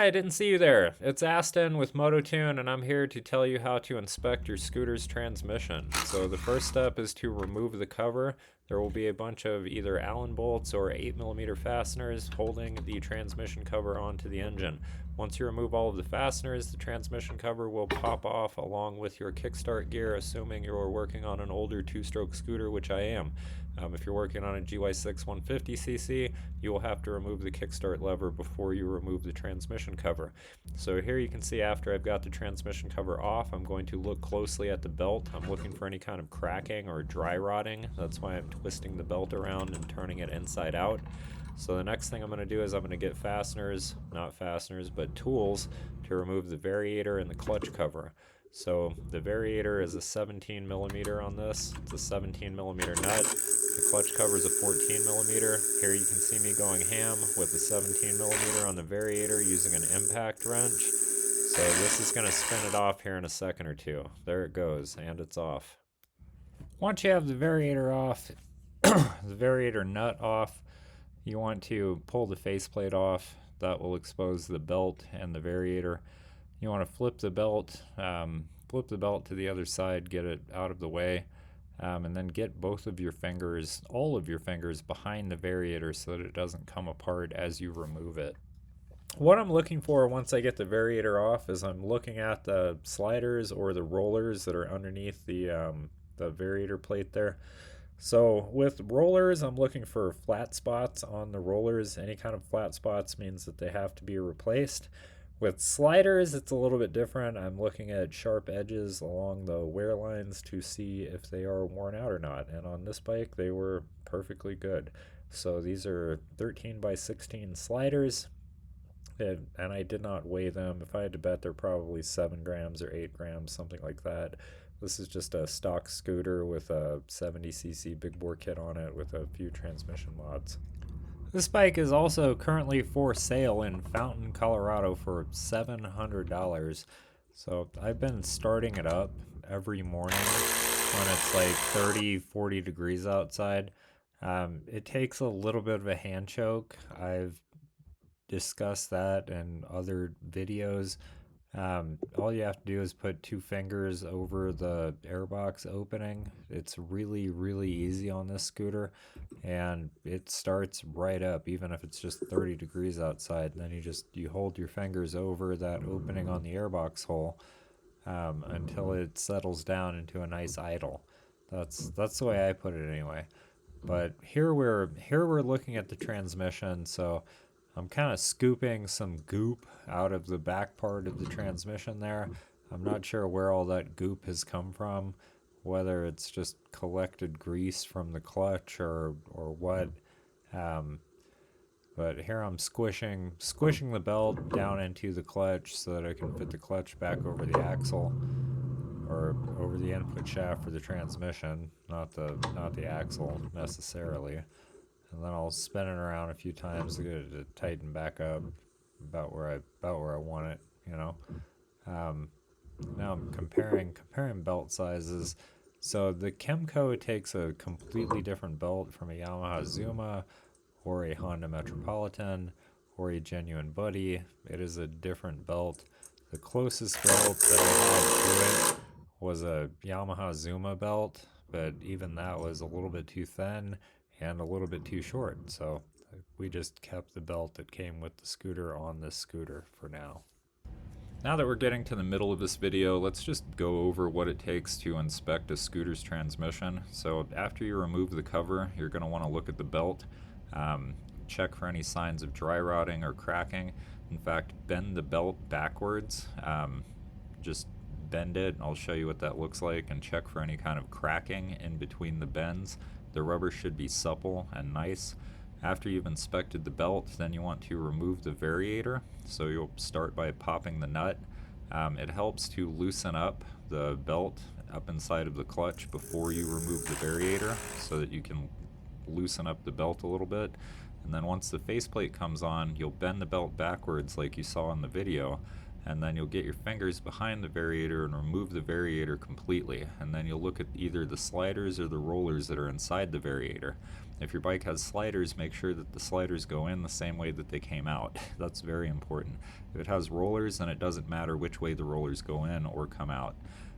I didn't see you there. It's Aston with MotoTune, and I'm here to tell you how to inspect your scooter's transmission. So the first step is to remove the cover. There will be a bunch of either Allen bolts or 8mm fasteners holding the transmission cover onto the engine. Once you remove all of the fasteners, the transmission cover will pop off along with your kickstart gear, assuming you're working on an older two-stroke scooter, which I am. If you're working on a GY6 150cc, you will have to remove the kickstart lever before you remove the transmission cover. So here you can see after I've got the transmission cover off, I'm going to look closely at the belt. I'm looking for any kind of cracking or dry rotting. That's why I'm twisting the belt around and turning it inside out. So the next thing I'm going to do is I'm going to get fasteners, not fasteners, but tools to remove the variator and the clutch cover. So the variator is a 17mm on this. It's a 17mm nut. The clutch cover is a 14mm. Here you can see me going ham with a 17mm on the variator using an impact wrench. So this is going to spin it off here in a second or two. There it goes, and it's off. Once you have the variator off, the variator nut off, you want to pull the faceplate off. That will expose the belt and the variator. You want to flip the belt to the other side, get it out of the way, and then get both of your fingers, all of your fingers, behind the variator so that it doesn't come apart as you remove it. What I'm looking for once I get the variator off is I'm looking at the sliders or the rollers that are underneath the variator plate there. So with rollers, I'm looking for flat spots on the rollers. Any kind of flat spots means that they have to be replaced. With sliders, it's a little bit different. I'm looking at sharp edges along the wear lines to see if they are worn out or not. And on this bike, they were perfectly good. So these are 13x16 sliders, and I did not weigh them. If I had to bet, they're probably 7 grams or 8 grams, something like that. This is just a stock scooter with a 70cc big bore kit on it with a few transmission mods. This bike is also currently for sale in Fountain, Colorado for $700. So I've been starting it up every morning when it's like 30, 40 degrees outside. It takes a little bit of a hand choke. I've discussed that in other videos. All you have to do is put 2 fingers over the airbox opening. It's really, really easy on this scooter, and it starts right up even if it's just 30 degrees outside. And then you hold your fingers over that opening on the airbox hole until it settles down into a nice idle. That's the way I put it anyway. But here we're looking at the transmission. So I'm kind of scooping some goop out of the back part of the transmission there. I'm not sure where all that goop has come from, whether it's just collected grease from the clutch or what. But here I'm squishing the belt down into the clutch so that I can fit the clutch back over the axle or over the input shaft for the transmission, not the axle necessarily. And then I'll spin it around a few times to get it to tighten back up about where I want it, you know. Now I'm comparing belt sizes. So the KYMCO takes a completely different belt from a Yamaha Zuma or a Honda Metropolitan or a Genuine Buddy. It is a different belt. The closest belt that I had to it was a Yamaha Zuma belt, but even that was a little bit too thin and a little bit too short, so we just kept the belt that came with the scooter on this scooter for now. Now that we're getting to the middle of this video, let's just go over what it takes to inspect a scooter's transmission. So after you remove the cover, you're going to want to look at the belt, check for any signs of dry rotting or cracking. In fact, bend the belt backwards, just bend it, and I'll show you what that looks like, and check for any kind of cracking in between the bends. The rubber should be supple and nice. After you've inspected the belt, then you want to remove the variator. So you'll start by popping the nut. It helps to loosen up the belt up inside of the clutch before you remove the variator so that you can loosen up the belt a little bit. And then once the faceplate comes on, you'll bend the belt backwards like you saw in the video. and then you'll get your fingers behind the variator and remove the variator completely, and then you'll look at either the sliders or the rollers that are inside the variator. If your bike has sliders, make sure that the sliders go in the same way that they came out. That's very important. If it has rollers, then it doesn't matter which way the rollers go in or come out.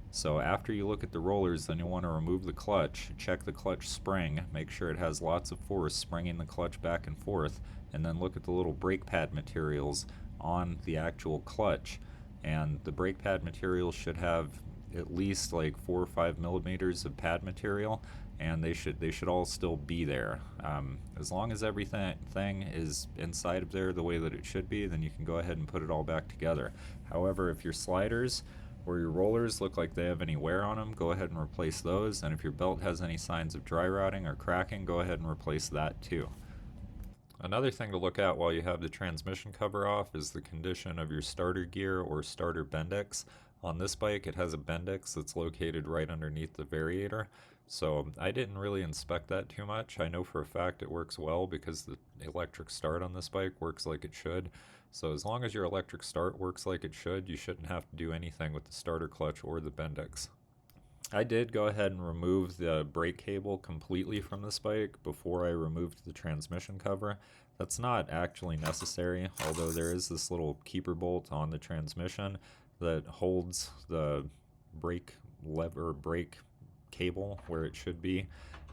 So after you look at the rollers, then you'll want to remove the clutch, check the clutch spring, make sure it has lots of force springing the clutch back and forth, and then look at the little brake pad materials on the actual clutch. And the brake pad material should have at least like 4 or 5 millimeters of pad material, and they should all still be there. As long as everything is inside of there the way that it should be, then you can go ahead and put it all back together. However, if your sliders or your rollers look like they have any wear on them, go ahead and replace those, and if your belt has any signs of dry rotting or cracking, go ahead and replace that too. Another thing to look at while you have the transmission cover off is the condition of your starter gear or starter bendix. On this bike, it has a bendix that's located right underneath the variator, so I didn't really inspect that too much. I know for a fact it works well because the electric start on this bike works like it should. So as long as your electric start works like it should, you shouldn't have to do anything with the starter clutch or the bendix. I did go ahead and remove the brake cable completely from this bike before I removed the transmission cover. That's not actually necessary, although there is this little keeper bolt on the transmission that holds the brake lever, brake cable where it should be.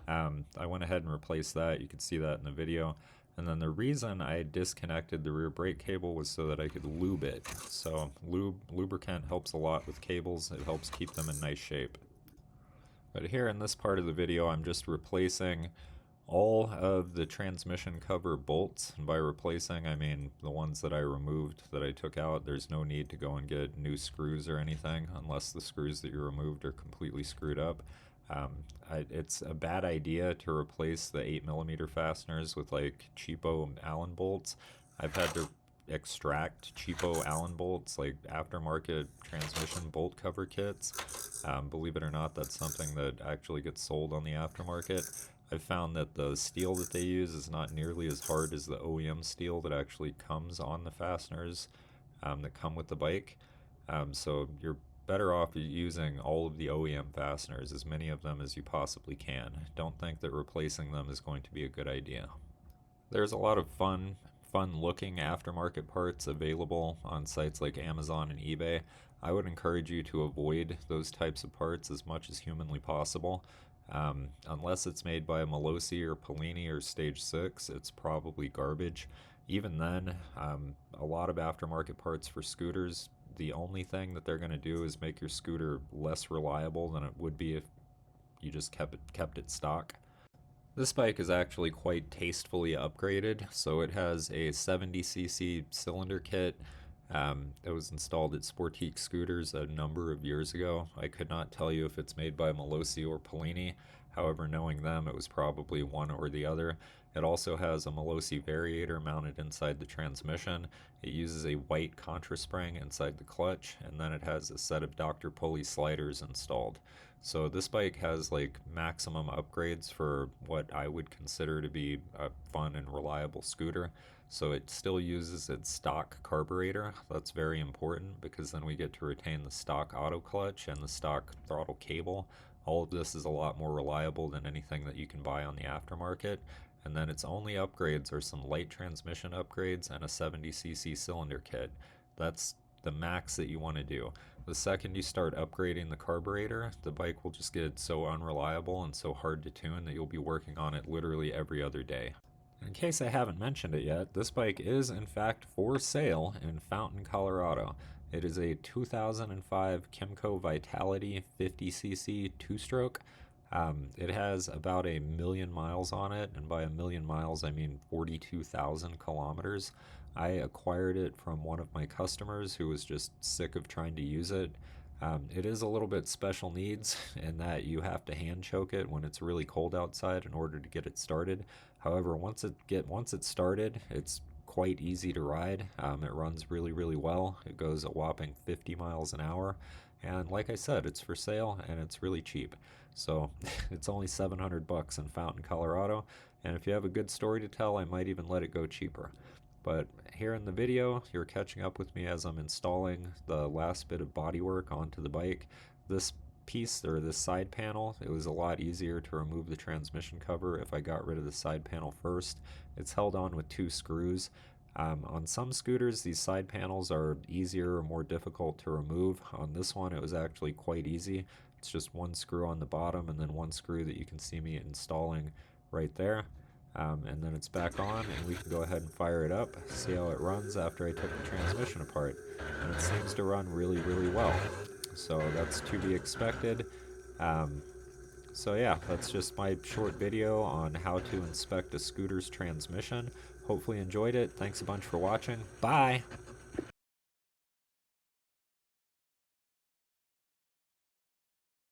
I went ahead and replaced that. You can see that in the video. And then the reason I disconnected the rear brake cable was so that I could lube it. So lubricant helps a lot with cables. It helps keep them in nice shape. But here in this part of the video, I'm just replacing all of the transmission cover bolts. And by replacing, I mean the ones that I removed, that I took out. There's no need to go and get new screws or anything unless the screws that you removed are completely screwed up. It's a bad idea to replace the 8mm fasteners with like cheapo Allen bolts. I've had to extract cheapo Allen bolts, like aftermarket transmission bolt cover kits. Believe it or not, that's something that actually gets sold on the aftermarket. I've found that the steel that they use is not nearly as hard as the OEM steel that actually comes on the fasteners that come with the bike. So you're better off using all of the OEM fasteners, as many of them as you possibly can. Don't think that replacing them is going to be a good idea. There's a lot of fun looking aftermarket parts available on sites like Amazon and eBay. I would encourage you to avoid those types of parts as much as humanly possible. Unless it's made by a Malossi or Polini or Stage 6, it's probably garbage. Even then, a lot of aftermarket parts for scooters, the only thing that they're going to do is make your scooter less reliable than it would be if you just kept it stock. This bike is actually quite tastefully upgraded, so it has a 70cc cylinder kit that was installed at Sportique Scooters a number of years ago. I could not tell you if it's made by Malossi or Polini. However, knowing them, it was probably one or the other. It also has a Malossi variator mounted inside the transmission. It uses a white contra spring inside the clutch, and then it has a set of Dr. Pulley sliders installed. So this bike has like maximum upgrades for what I would consider to be a fun and reliable scooter. So it still uses its stock carburetor. That's very important because then we get to retain the stock auto clutch and the stock throttle cable. All of this is a lot more reliable than anything that you can buy on the aftermarket. And then its only upgrades are some light transmission upgrades and a 70cc cylinder kit. That's the max that you want to do. The second you start upgrading the carburetor, the bike will just get so unreliable and so hard to tune that you'll be working on it literally every other day. In case I haven't mentioned it yet, this bike is in fact for sale in Fountain, Colorado. It is a 2005 KYMCO Vitality 50cc two-stroke. It has about 1,000,000 miles on it, and by 1,000,000 miles I mean 42,000 kilometers. I acquired it from one of my customers who was just sick of trying to use it. It is a little bit special needs in that you have to hand choke it when it's really cold outside in order to get it started. However, once it's started, it's quite easy to ride. It runs really well. It goes a whopping 50 miles an hour. And like I said, it's for sale and it's really cheap. So it's only $700 in Fountain, Colorado. And if you have a good story to tell, I might even let it go cheaper. But here in the video, you're catching up with me as I'm installing the last bit of bodywork onto the bike. This piece, or this side panel, it was a lot easier to remove the transmission cover if I got rid of the side panel first. It's held on with 2 screws. On some scooters, these side panels are easier or more difficult to remove. On this one, it was actually quite easy. It's just 1 screw on the bottom and then 1 screw that you can see me installing right there. And then it's back on, and we can go ahead and fire it up, see how it runs after I took the transmission apart. And it seems to run really, really well. So that's to be expected. So yeah, that's just my short video on how to inspect a scooter's transmission. Hopefully you enjoyed it. Thanks a bunch for watching. Bye!